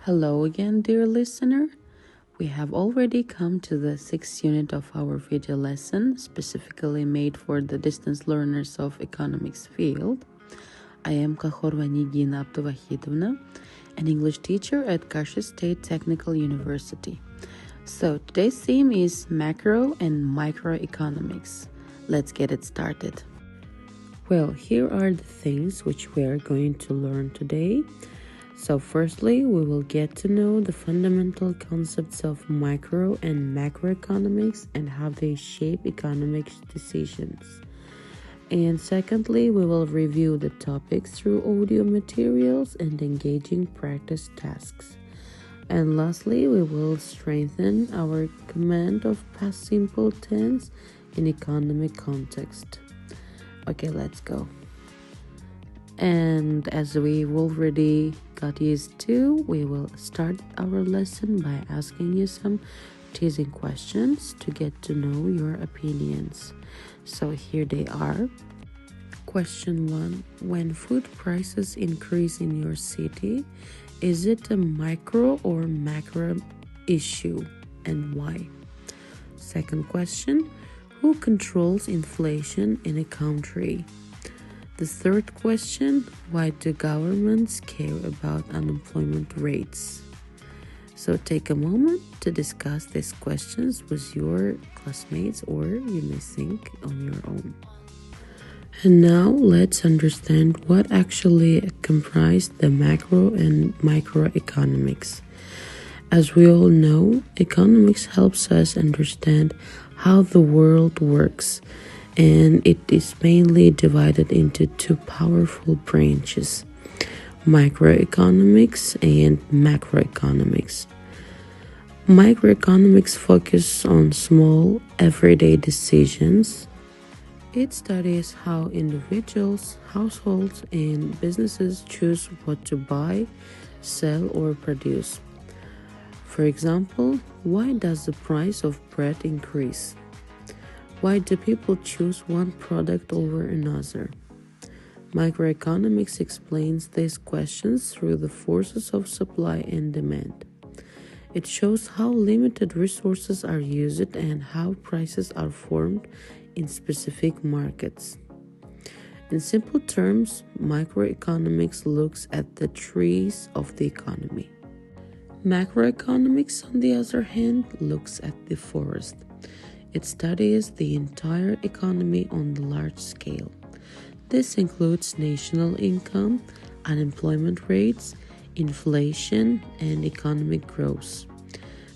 Hello again, dear listener. We have already come to the 6th unit of our video lesson, specifically made for the distance learners of economics field. I am Kahorva Nigina Abduvahidovna, an English teacher at Kashi State Technical University. So today's theme is macro and microeconomics. Let's get it started. Well, here are the things which we are going to learn today. So firstly, we will get to know the fundamental concepts of micro and macroeconomics and how they shape economic decisions. And secondly, we will review the topics through audio materials and engaging practice tasks. And lastly, we will strengthen our command of past simple tense in economic context. Okay, let's go. And as we've already got used to, we will start our lesson by asking you some teasing questions to get to know your opinions. So here they are. Question 1. When food prices increase in your city, is it a micro or macro issue, and why? Second question. Who controls inflation in a country? The third question, why do governments care about unemployment rates? So take a moment to discuss these questions with your classmates, or you may think on your own. And now let's understand what actually comprised the macro and microeconomics. As we all know, economics helps us understand how the world works, and it is mainly divided into two powerful branches, microeconomics and macroeconomics. Microeconomics focus on small, everyday decisions. It studies how individuals, households, and businesses choose what to buy, sell, or produce. For example, why does the price of bread increase? Why do people choose one product over another? Microeconomics explains these questions through the forces of supply and demand. It shows how limited resources are used and how prices are formed in specific markets. In simple terms, microeconomics looks at the trees of the economy. Macroeconomics, on the other hand, looks at the forest. It studies the entire economy on the large scale. This includes national income, unemployment rates, inflation, and economic growth.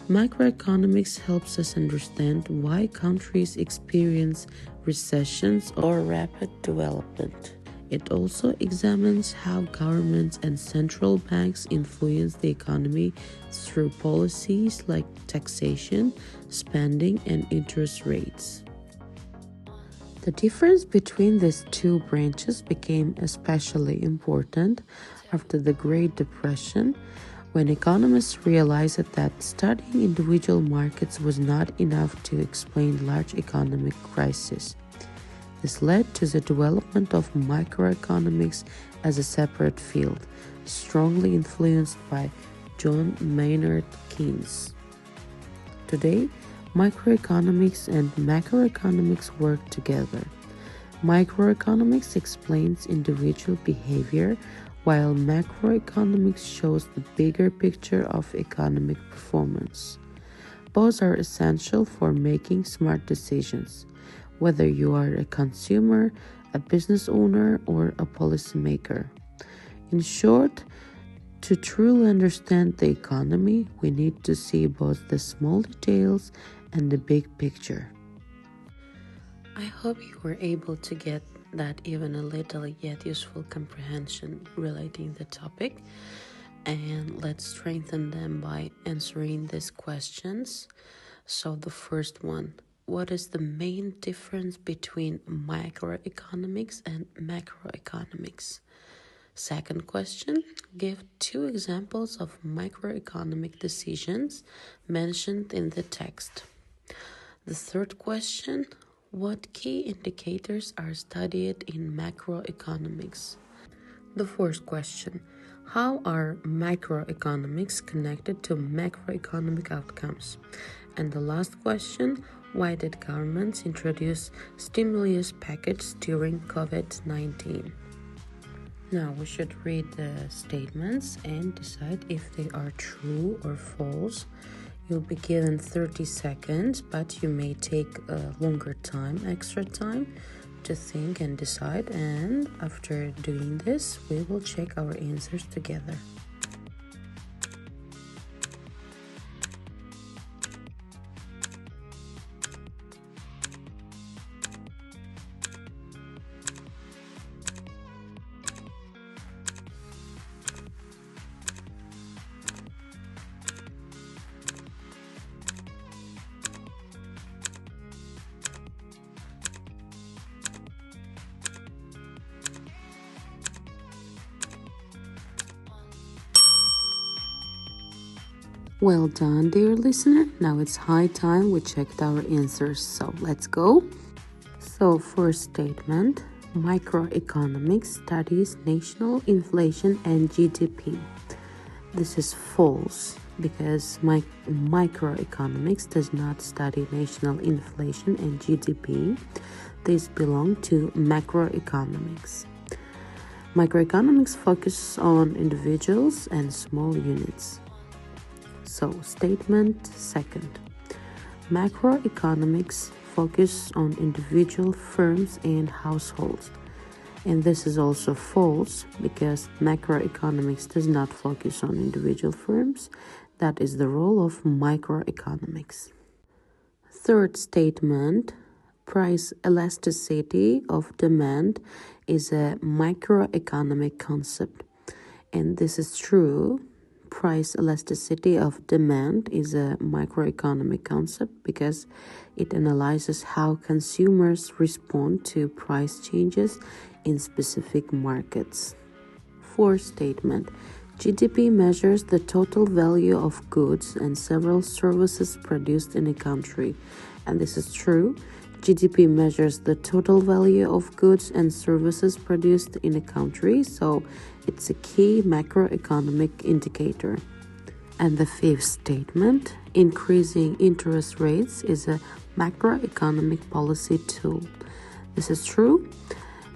Macroeconomics helps us understand why countries experience recessions or rapid development. It also examines how governments and central banks influence the economy through policies like taxation, spending, and interest rates. The difference between these two branches became especially important after the Great Depression, when economists realized that studying individual markets was not enough to explain large economic crises. This led to the development of microeconomics as a separate field, strongly influenced by John Maynard Keynes. Today, microeconomics and macroeconomics work together. Microeconomics explains individual behavior, while macroeconomics shows the bigger picture of economic performance. Both are essential for making smart decisions, whether you are a consumer, a business owner, or a policymaker. In short, to truly understand the economy, we need to see both the small details and the big picture. I hope you were able to get that even a little yet useful comprehension relating the topic, and let's strengthen them by answering these questions. So the first one, what is the main difference between microeconomics and macroeconomics? Second question, give 2 examples of microeconomic decisions mentioned in the text. The third question, what key indicators are studied in macroeconomics? The fourth question, How are microeconomics connected to macroeconomic outcomes? And the last question, why did governments introduce stimulus packages during COVID-19? Now we should read the statements and decide if they are true or false. You'll be given 30 seconds, but you may take a longer time, extra time, to think and decide. And after doing this, we will check our answers together. Well done, dear listener. Now it's high time we checked our answers. So let's go. So, first statement, microeconomics studies national inflation and GDP. This is false because microeconomics does not study national inflation and GDP. These belong to macroeconomics. Microeconomics focus on individuals and small units. So, statement second, macroeconomics focus on individual firms and households. And this is also false because macroeconomics does not focus on individual firms. That is the role of microeconomics. Third statement, price elasticity of demand is a microeconomic concept. And this is true. Price elasticity of demand is a microeconomic concept because it analyzes how consumers respond to price changes in specific markets. Fourth statement, GDP measures the total value of goods and several services produced in a country. And this is true. GDP measures the total value of goods and services produced in a country, so it's a key macroeconomic indicator. And the fifth statement, increasing interest rates is a macroeconomic policy tool. This is true.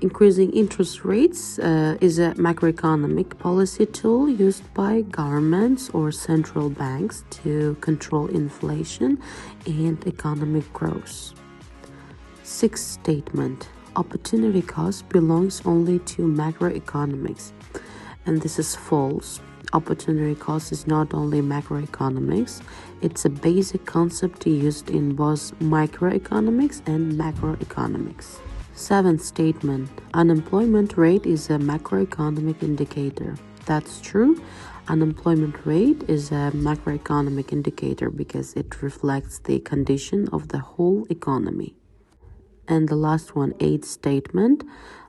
Increasing interest rates is a macroeconomic policy tool used by governments or central banks to control inflation and economic growth. Sixth statement, opportunity cost belongs only to macroeconomics. And this is false. Opportunity cost is not only macroeconomics, it's a basic concept used in both microeconomics and macroeconomics. Seventh statement, unemployment rate is a macroeconomic indicator. That's true. Unemployment rate is a macroeconomic indicator because it reflects the condition of the whole economy. And the last one, eighth statement,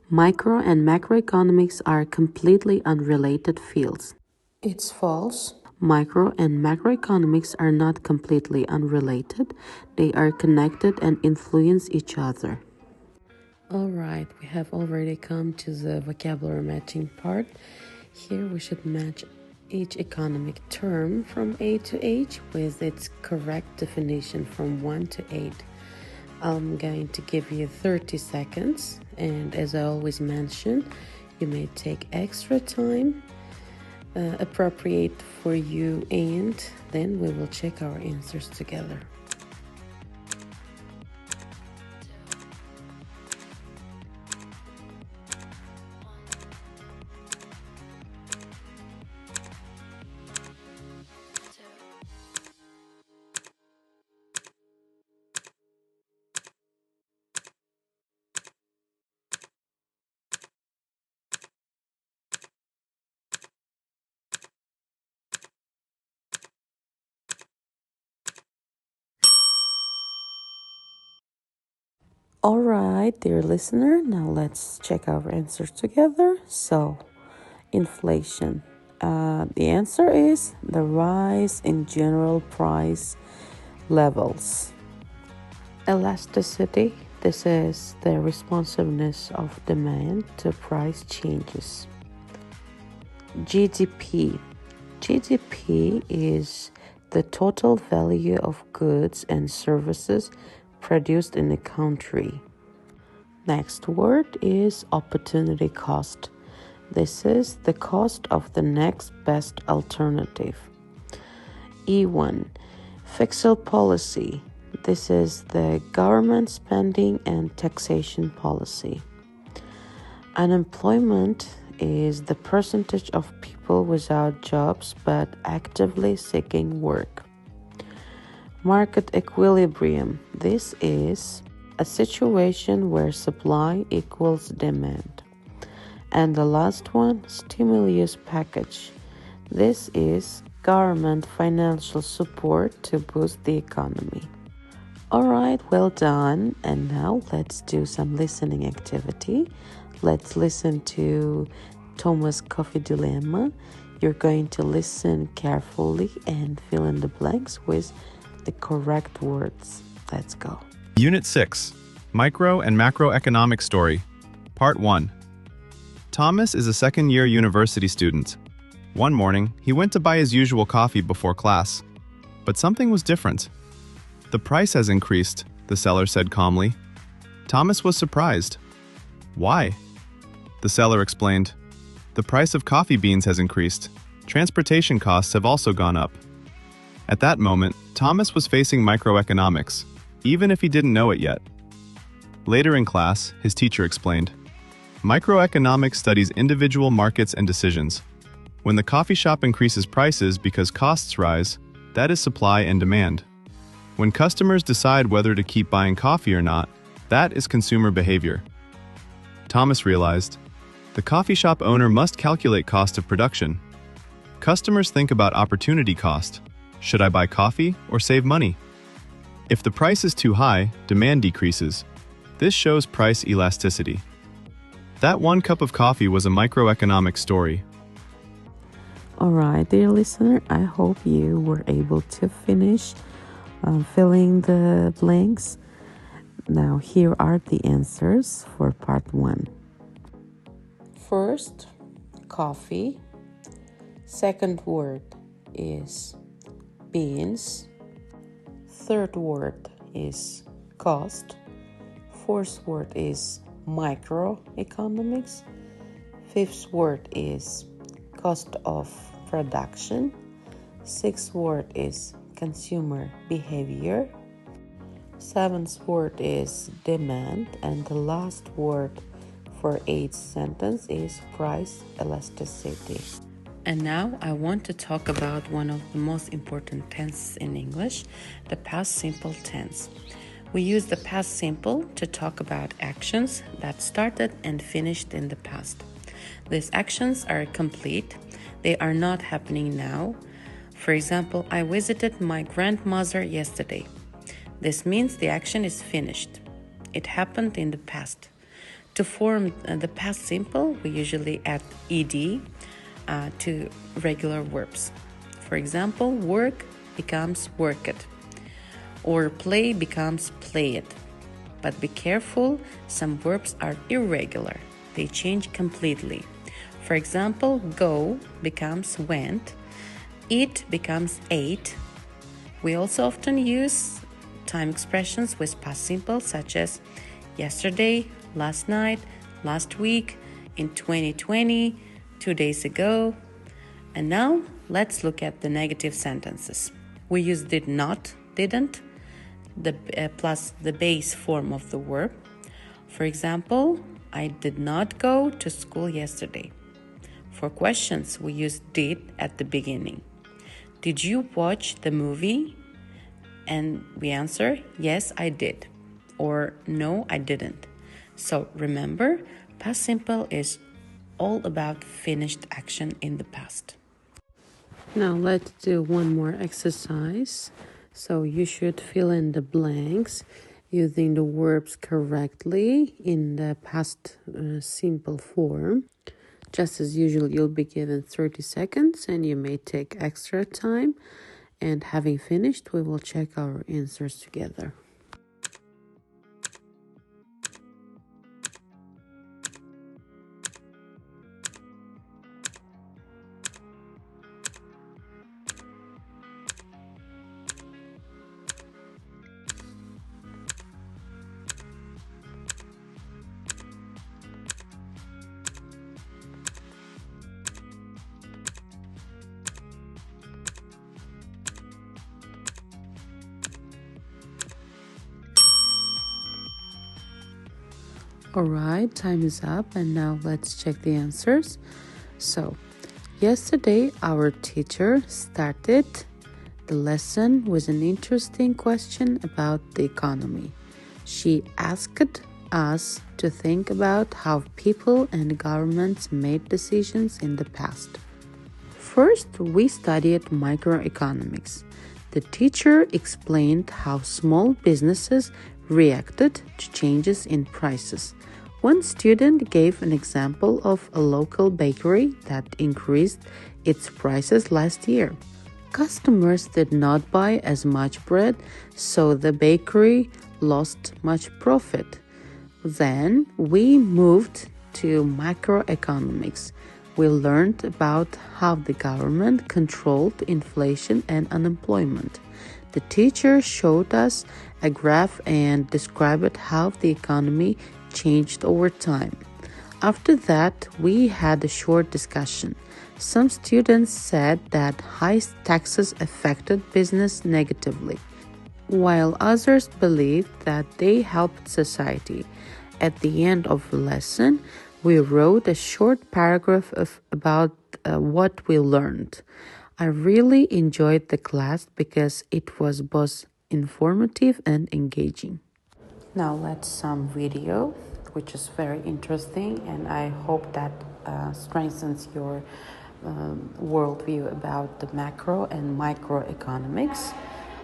micro and macroeconomics are completely unrelated fields. It's false. Micro and macroeconomics are not completely unrelated. They are connected and influence each other. All right, we have already come to the vocabulary matching part. Here we should match each economic term from A to H with its correct definition from 1 to 8. I'm going to give you 30 seconds, and as I always mention, you may take extra time appropriate for you, and then we will check our answers together. All right, dear listener, now let's check our answers together. So, inflation. The answer is the rise in general price levels. Elasticity. This is the responsiveness of demand to price changes. GDP. GDP is the total value of goods and services produced in a country. Next word is opportunity cost. This is the cost of the next best alternative. E1. Fiscal policy. This is the government spending and taxation policy. Unemployment is the percentage of people without jobs but actively seeking work. Market equilibrium. This is a situation where supply equals demand. And the last one, stimulus package. This is government financial support to boost the economy. All right, well done. And now let's do some listening activity. Let's listen to Thomas' coffee dilemma. You're going to listen carefully and fill in the blanks with the correct words. Let's go. Unit 6, Micro and Macroeconomic Story, Part 1. Thomas is a second-year university student. One morning, he went to buy his usual coffee before class. But something was different. The price has increased, the seller said calmly. Thomas was surprised. Why? The seller explained. The price of coffee beans has increased. Transportation costs have also gone up. At that moment, Thomas was facing microeconomics, even if he didn't know it yet. Later in class, his teacher explained. Microeconomics studies individual markets and decisions. When the coffee shop increases prices because costs rise, that is supply and demand. When customers decide whether to keep buying coffee or not, that is consumer behavior. Thomas realized, the coffee shop owner must calculate cost of production. Customers think about opportunity cost. Should I buy coffee or save money? If the price is too high, demand decreases. This shows price elasticity. That one cup of coffee was a microeconomic story. All right, dear listener, I hope you were able to finish filling the blanks. Now, here are the answers for part 1. First, coffee. Second word is beans. Third word is cost. Fourth word is microeconomics. Fifth word is cost of production. Sixth word is consumer behavior. Seventh word is demand. And the last word for each sentence is price elasticity. And now I want to talk about one of the most important tenses in English, the past simple tense. We use the past simple to talk about actions that started and finished in the past. These actions are complete. They are not happening now. For example, I visited my grandmother yesterday. This means the action is finished. It happened in the past. To form the past simple, we usually add ed to regular verbs. For example, work becomes worked, or play becomes played. But be careful, some verbs are irregular. They change completely. For example, go becomes went, eat becomes ate. We also often use time expressions with past simple such as yesterday, last night, last week, in 2020, 2 days ago. And now let's look at the negative sentences. We use did not, didn't, plus the base form of the verb. For example, I did not go to school yesterday. For questions, we use did at the beginning. Did you watch the movie? And we answer, yes, I did. Or no, I didn't. So remember, past simple is all about finished action in the past. Now let's do one more exercise. So you should fill in the blanks using the verbs correctly in the past simple form. Just as usual, you'll be given 30 seconds and you may take extra time. And having finished, we will check our answers together. Alright, time is up, and now let's check the answers. So, yesterday our teacher started the lesson with an interesting question about the economy. She asked us to think about how people and governments made decisions in the past. First, we studied microeconomics. The teacher explained how small businesses reacted to changes in prices. One student gave an example of a local bakery that increased its prices last year. Customers did not buy as much bread, so the bakery lost much profit. Then we moved to macroeconomics. We learned about how the government controlled inflation and unemployment. The teacher showed us a graph and described how the economy changed over time. After that, we had a short discussion. Some students said that high taxes affected business negatively, while others believed that they helped society. At the end of the lesson, we wrote a short paragraph about what we learned. I really enjoyed the class because it was both informative and engaging. Now let's some video, which is very interesting, and I hope that strengthens your worldview about the macro and microeconomics.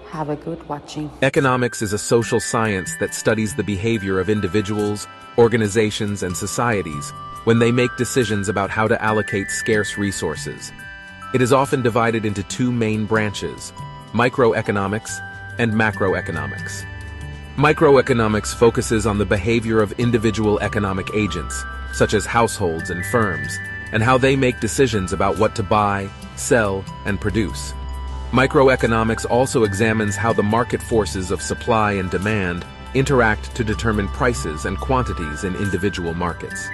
Have a good watching. Economics is a social science that studies the behavior of individuals, organizations, and societies when they make decisions about how to allocate scarce resources. It is often divided into two main branches, microeconomics and macroeconomics. Microeconomics focuses on the behavior of individual economic agents, such as households and firms, and how they make decisions about what to buy, sell, and produce. Microeconomics also examines how the market forces of supply and demand interact to determine prices and quantities in individual markets.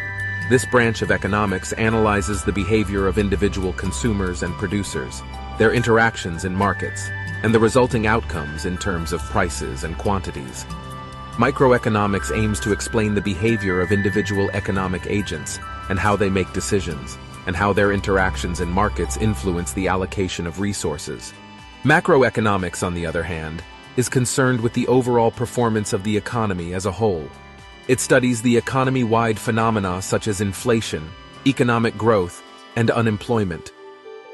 This branch of economics analyzes the behavior of individual consumers and producers, their interactions in markets, and the resulting outcomes in terms of prices and quantities. Microeconomics aims to explain the behavior of individual economic agents and how they make decisions, and how their interactions in markets influence the allocation of resources. Macroeconomics, on the other hand, is concerned with the overall performance of the economy as a whole. It studies the economy-wide phenomena such as inflation, economic growth, and unemployment.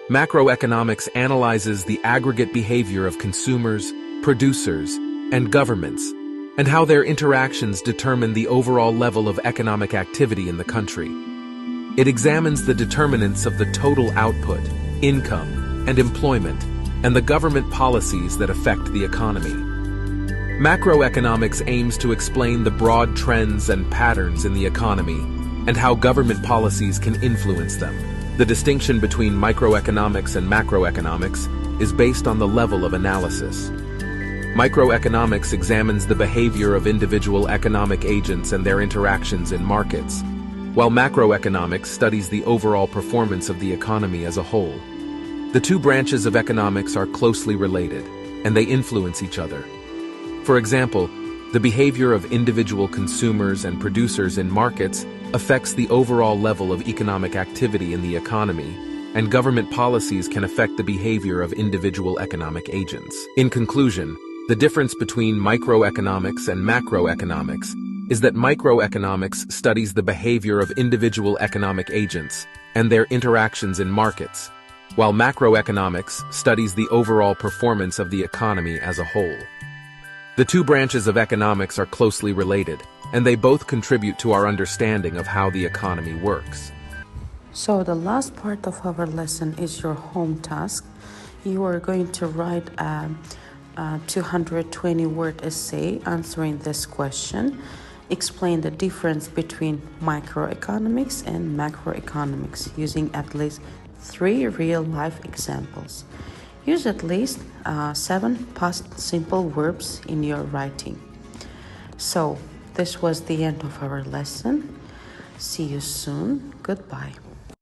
Macroeconomics analyzes the aggregate behavior of consumers, producers, and governments, and how their interactions determine the overall level of economic activity in the country. It examines the determinants of the total output, income, and employment, and the government policies that affect the economy. Macroeconomics aims to explain the broad trends and patterns in the economy and how government policies can influence them. The distinction between microeconomics and macroeconomics is based on the level of analysis. Microeconomics examines the behavior of individual economic agents and their interactions in markets, while macroeconomics studies the overall performance of the economy as a whole. The two branches of economics are closely related, and they influence each other. For example, the behavior of individual consumers and producers in markets affects the overall level of economic activity in the economy, and government policies can affect the behavior of individual economic agents. In conclusion, the difference between microeconomics and macroeconomics is that microeconomics studies the behavior of individual economic agents and their interactions in markets, while macroeconomics studies the overall performance of the economy as a whole. The two branches of economics are closely related, and they both contribute to our understanding of how the economy works. So the last part of our lesson is your home task. You are going to write a 220-word essay answering this question. Explain the difference between microeconomics and macroeconomics using at least 3 real-life examples. Use at least 7 past simple verbs in your writing. So, this was the end of our lesson. See you soon. Goodbye.